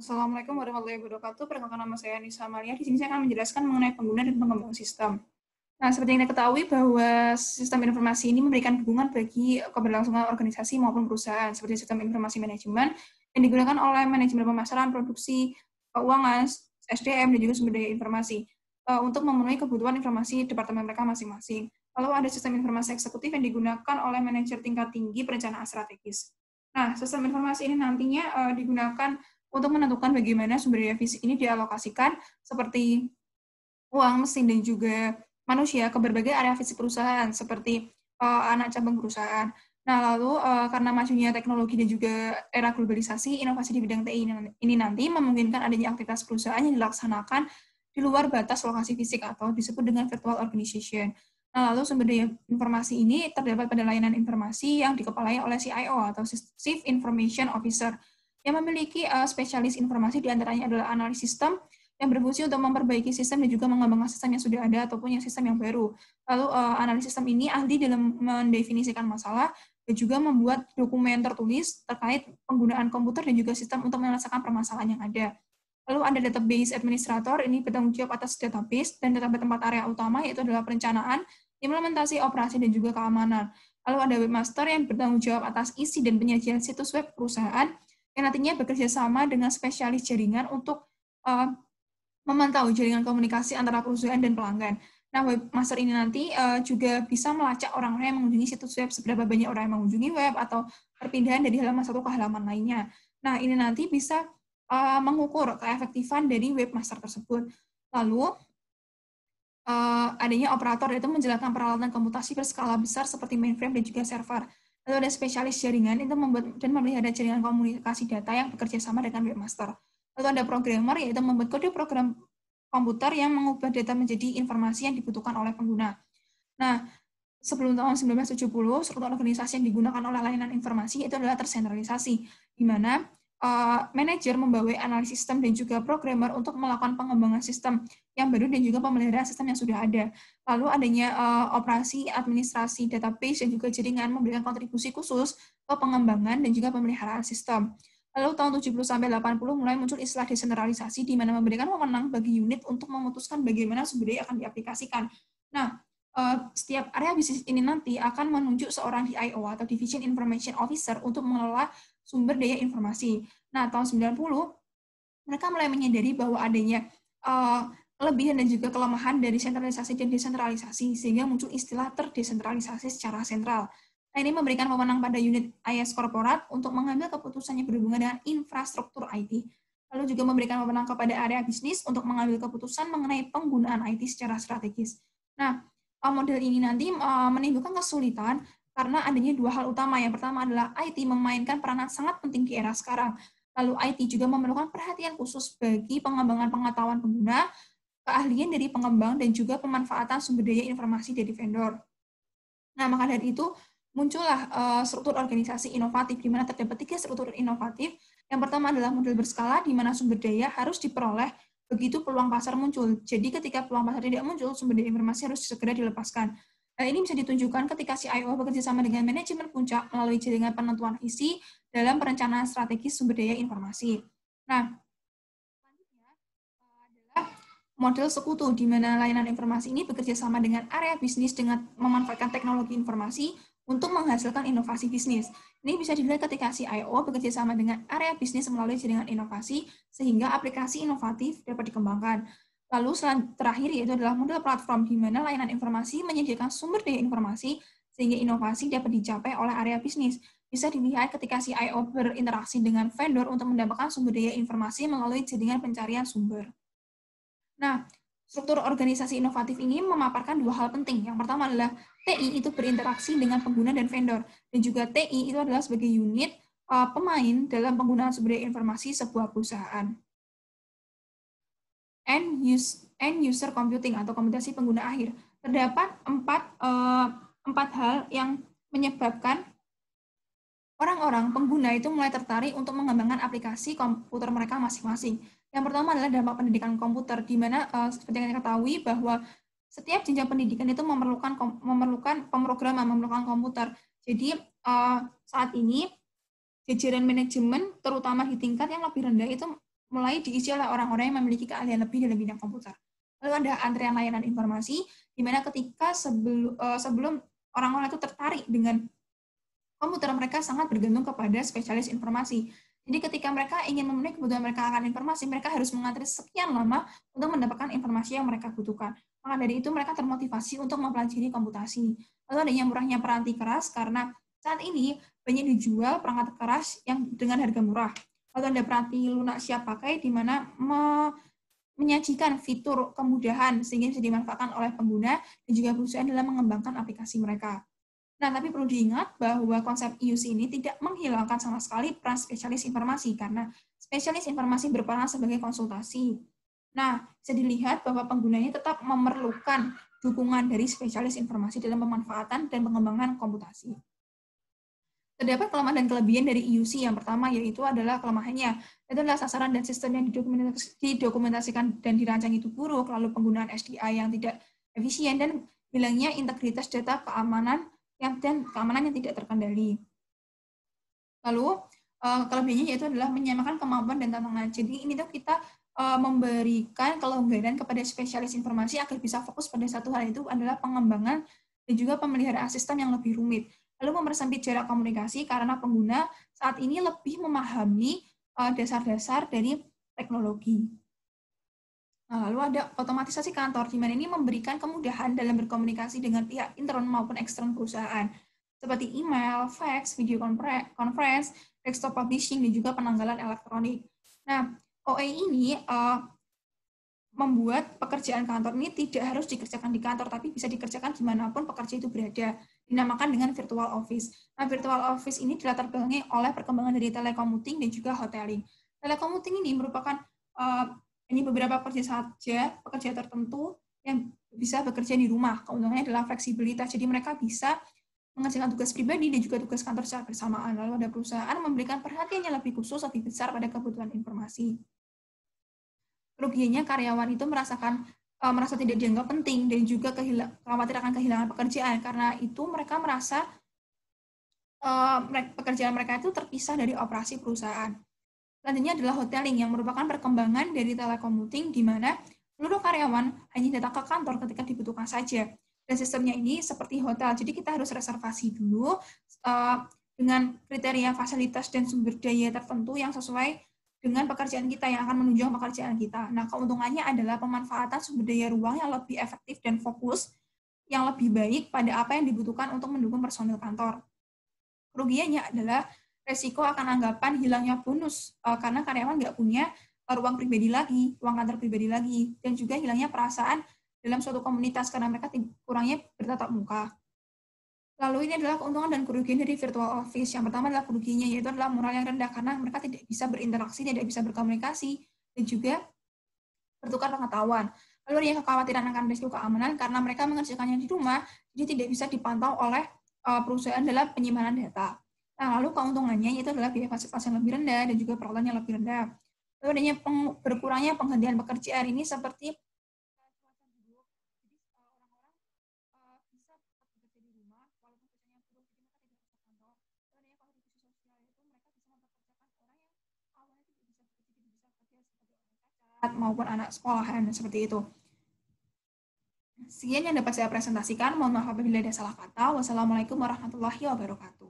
Assalamualaikum warahmatullahi wabarakatuh. Perkenalkan nama saya Nisa Malia. Di sini saya akan menjelaskan mengenai pengguna dan pengembang sistem. Nah, seperti yang kita ketahui bahwa sistem informasi ini memberikan dukungan bagi keberlangsungan organisasi maupun perusahaan, seperti sistem informasi manajemen yang digunakan oleh manajemen pemasaran, produksi, keuangan, SDM, dan juga sumber daya informasi untuk memenuhi kebutuhan informasi departemen mereka masing-masing. Lalu ada sistem informasi eksekutif yang digunakan oleh manajer tingkat tinggi perencanaan strategis. Nah, sistem informasi ini nantinya digunakan untuk menentukan bagaimana sumber daya fisik ini dialokasikan seperti uang, mesin, dan juga manusia ke berbagai area fisik perusahaan seperti anak cabang perusahaan. Nah, lalu karena majunya teknologi dan juga era globalisasi, inovasi di bidang TI ini nanti memungkinkan adanya aktivitas perusahaan yang dilaksanakan di luar batas lokasi fisik atau disebut dengan virtual organization. Nah, lalu sumber daya informasi ini terdapat pada layanan informasi yang dikepalai oleh CIO atau Chief Information Officer yang memiliki spesialis informasi diantaranya adalah analis sistem yang berfungsi untuk memperbaiki sistem dan juga mengembangkan sistem yang sudah ada ataupun yang sistem yang baru. Lalu analis sistem ini ahli dalam mendefinisikan masalah dan juga membuat dokumen tertulis terkait penggunaan komputer dan juga sistem untuk menyelesaikan permasalahan yang ada. Lalu ada database administrator, ini bertanggung jawab atas database dan database tempat area utama, yaitu adalah perencanaan, implementasi, operasi, dan juga keamanan. Lalu ada webmaster yang bertanggung jawab atas isi dan penyajian situs web perusahaan, yang nantinya bekerja sama dengan spesialis jaringan untuk memantau jaringan komunikasi antara perusahaan dan pelanggan. Nah, webmaster ini nanti juga bisa melacak orang-orang yang mengunjungi situs web, seberapa banyak orang yang mengunjungi web, atau perpindahan dari halaman satu ke halaman lainnya. Nah, ini nanti bisa mengukur keefektifan dari webmaster tersebut. Lalu, adanya operator, yaitu menjalankan peralatan komputasi berskala besar seperti mainframe dan juga server. Lalu ada spesialis jaringan, itu membuat dan memelihara jaringan komunikasi data yang bekerja sama dengan webmaster. Lalu ada programmer, yaitu membuat kode program komputer yang mengubah data menjadi informasi yang dibutuhkan oleh pengguna. Nah, sebelum tahun 1970, struktur organisasi yang digunakan oleh layanan informasi itu adalah tersentralisasi, di mana manajer membawai analis sistem dan juga programmer untuk melakukan pengembangan sistem yang baru dan juga pemeliharaan sistem yang sudah ada. Lalu adanya operasi, administrasi, database, dan juga jaringan memberikan kontribusi khusus ke pengembangan dan juga pemeliharaan sistem. Lalu tahun 70-80 mulai muncul istilah desentralisasi di mana memberikan wewenang bagi unit untuk memutuskan bagaimana sumber daya akan diaplikasikan. Nah, setiap area bisnis ini nanti akan menunjuk seorang DIO atau Division Information Officer untuk mengelola sumber daya informasi. Nah, tahun 90, mereka mulai menyadari bahwa adanya kelebihan dan juga kelemahan dari sentralisasi dan desentralisasi, sehingga muncul istilah terdesentralisasi secara sentral. Nah, ini memberikan wewenang pada unit IS korporat untuk mengambil keputusan yang berhubungan dengan infrastruktur IT. Lalu juga memberikan wewenang kepada area bisnis untuk mengambil keputusan mengenai penggunaan IT secara strategis. Nah, model ini nanti menimbulkan kesulitan karena adanya dua hal utama. Yang pertama adalah IT memainkan peranan sangat penting di era sekarang. Lalu IT juga memerlukan perhatian khusus bagi pengembangan pengetahuan pengguna, keahlian dari pengembang, dan juga pemanfaatan sumber daya informasi dari vendor. Nah, maka dari itu muncullah struktur organisasi inovatif, di mana terdapat 3 struktur inovatif. Yang pertama adalah model berskala, di mana sumber daya harus diperoleh begitu peluang pasar muncul. Jadi ketika peluang pasar tidak muncul, sumber daya informasi harus segera dilepaskan. Ini bisa ditunjukkan ketika CIO bekerja sama dengan manajemen puncak melalui jaringan penentuan visi dalam perencanaan strategis sumber daya informasi. Nah, selanjutnya adalah model sekutu, di mana layanan informasi ini bekerja sama dengan area bisnis dengan memanfaatkan teknologi informasi untuk menghasilkan inovasi bisnis. Ini bisa dilihat ketika CIO bekerja sama dengan area bisnis melalui jaringan inovasi, sehingga aplikasi inovatif dapat dikembangkan. Lalu terakhir yaitu adalah model platform, di mana layanan informasi menyediakan sumber daya informasi, sehingga inovasi dapat dicapai oleh area bisnis. Bisa dilihat ketika CIO berinteraksi dengan vendor untuk mendapatkan sumber daya informasi melalui jaringan pencarian sumber. Nah, struktur organisasi inovatif ini memaparkan dua hal penting. Yang pertama adalah TI itu berinteraksi dengan pengguna dan vendor, dan juga TI itu adalah sebagai unit pemain dalam penggunaan sumber daya informasi sebuah perusahaan. End user computing atau komputasi pengguna akhir. Terdapat empat hal yang menyebabkan orang-orang pengguna itu mulai tertarik untuk mengembangkan aplikasi komputer mereka masing-masing. Yang pertama adalah dampak pendidikan komputer, di mana seperti yang kita ketahui bahwa setiap jenjang pendidikan itu memerlukan pemrograman, memerlukan komputer. Jadi saat ini jajaran manajemen, terutama di tingkat yang lebih rendah, itu mulai diisi oleh orang-orang yang memiliki keahlian lebih dalam bidang komputer. Lalu ada antrian layanan informasi, di mana ketika sebelum orang-orang itu tertarik dengan komputer, mereka sangat bergantung kepada spesialis informasi. Jadi ketika mereka ingin memenuhi kebutuhan mereka akan informasi, mereka harus mengantri sekian lama untuk mendapatkan informasi yang mereka butuhkan. Maka dari itu mereka termotivasi untuk mempelajari komputasi. Lalu adanya murahnya peranti keras karena saat ini banyak dijual perangkat keras yang dengan harga murah. Lalu ada peranti lunak siap pakai di mana menyajikan fitur kemudahan sehingga bisa dimanfaatkan oleh pengguna dan juga perusahaan dalam mengembangkan aplikasi mereka. Nah, tapi perlu diingat bahwa konsep IUC ini tidak menghilangkan sama sekali peran spesialis informasi, karena spesialis informasi berperan sebagai konsultasi. Nah, bisa dilihat bahwa penggunanya tetap memerlukan dukungan dari spesialis informasi dalam pemanfaatan dan pengembangan komputasi. Terdapat kelemahan dan kelebihan dari IUC. Yang pertama yaitu adalah kelemahannya, itu adalah sasaran dan sistem yang didokumentasikan dan dirancang itu buruk, lalu penggunaan SDI yang tidak efisien, dan hilangnya integritas data keamanan yang tidak terkendali. Lalu kelebihannya yaitu adalah menyamakan kemampuan dan tantangan. Jadi ini tuh kita memberikan kelonggaran kepada spesialis informasi agar bisa fokus pada satu hal, itu adalah pengembangan dan juga pemeliharaan sistem yang lebih rumit. Lalu mempersempit jarak komunikasi karena pengguna saat ini lebih memahami dasar-dasar dari teknologi. Nah, lalu ada otomatisasi kantor, di mana ini memberikan kemudahan dalam berkomunikasi dengan pihak intern maupun eksternal perusahaan, seperti email, fax, video conference, desktop publishing, dan juga penanggalan elektronik. Nah, OA ini membuat pekerjaan kantor ini tidak harus dikerjakan di kantor, tapi bisa dikerjakan dimanapun pekerja itu berada, dinamakan dengan virtual office. Nah, virtual office ini dilatar belakangi oleh perkembangan dari telecommuting dan juga hoteling. Telecommuting ini merupakan ini beberapa pekerja tertentu yang bisa bekerja di rumah. Keuntungannya adalah fleksibilitas, jadi mereka bisa mengerjakan tugas pribadi dan juga tugas kantor secara bersamaan. Lalu ada perusahaan memberikan perhatian yang lebih khusus, lebih besar pada kebutuhan informasi. Kerugiannya karyawan itu merasa tidak dianggap penting dan juga khawatir akan kehilangan pekerjaan, karena itu mereka merasa pekerjaan mereka itu terpisah dari operasi perusahaan. Selanjutnya adalah hoteling, yang merupakan perkembangan dari telecommuting, di mana seluruh karyawan hanya datang ke kantor ketika dibutuhkan saja. Dan sistemnya ini seperti hotel, jadi kita harus reservasi dulu dengan kriteria fasilitas dan sumber daya tertentu yang sesuai dengan pekerjaan kita, yang akan menunjang pekerjaan kita. Nah, keuntungannya adalah pemanfaatan sumber daya ruang yang lebih efektif dan fokus, yang lebih baik pada apa yang dibutuhkan untuk mendukung personil kantor. Kerugiannya adalah resiko akan anggapan hilangnya bonus karena karyawan nggak punya ruang pribadi lagi, ruang kantor pribadi lagi, dan juga hilangnya perasaan dalam suatu komunitas karena mereka kurangnya bertatap muka. Lalu ini adalah keuntungan dan kerugian dari virtual office. Yang pertama adalah kerugiannya, yaitu adalah moral yang rendah karena mereka tidak bisa berinteraksi, tidak bisa berkomunikasi, dan juga bertukar pengetahuan. Lalu ada kekhawatiran akan risiko keamanan karena mereka mengerjakannya di rumah, jadi tidak bisa dipantau oleh perusahaan dalam penyimpanan data. Nah, lalu keuntungannya itu adalah biaya fasilitas yang lebih rendah dan juga perawatan yang lebih rendah. Lalu adanya berkurangnya penghentian pekerjaan ini seperti maupun anak sekolahan seperti itu. Sekian yang dapat saya presentasikan. Mohon maaf apabila ada salah kata. Wassalamualaikum warahmatullahi wabarakatuh.